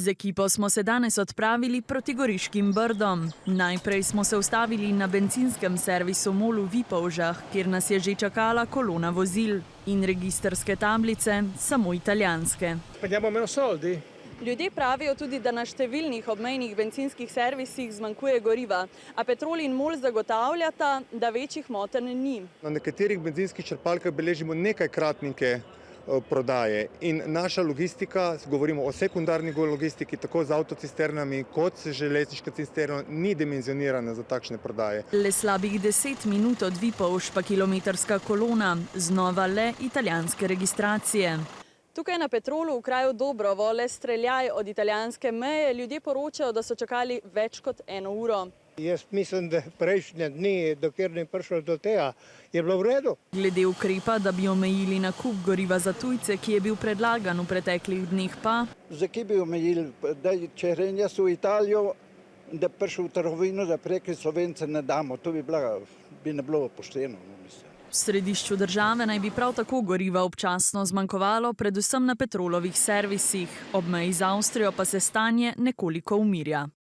Z ekipo smo se danes odpravili proti Goriškim Brdom. Najprej smo se ustavili na bencinskem servisu MOL v Vipavžah, kjer nas je že čakala kolona vozil in registrske tablice, samo italijanske. Prendiamo meno soldi? Ljudje pravijo tudi, da na številnih obmejnih bencinskih servisih zmanjkuje goriva, a Petrol in MOL zagotavljata, da večjih motenj ni. Na nekaterih bencinskih črpalkah beležimo nekajkratnike prodaje in naša logistika, govorimo o sekundarni logistiki, tako z avtocisternami kot z železniško cisterno, ni dimenzionirana za takšne prodaje. Le slabih 10 minut od Vipavž pa kilometrska kolona, znova le italijanske registracije. Tukaj na Petrolu v kraju Dobrovo, le streljaj od italijanske meje, ljudje poročajo, da so čakali več kot 1 uro. Jaz mislim, da prejšnje dni, dokler ni prišlo do tega, je bilo v redu. Glede ukrepa, da bi omejili nakup goriva za tujce, ki je bil predlagan v preteklih dneh pa... Zakaj bi omejili, da če grem jaz v Italijo, da prišel v trgovino, da prek Slovence ne damo, to bi ne bilo pošteno, mislim. V središču države naj bi prav tako goriva občasno zmanjkovalo, predvsem na Petrolovih servisih. Ob meji z Avstrijo pa se stanje nekoliko umirja.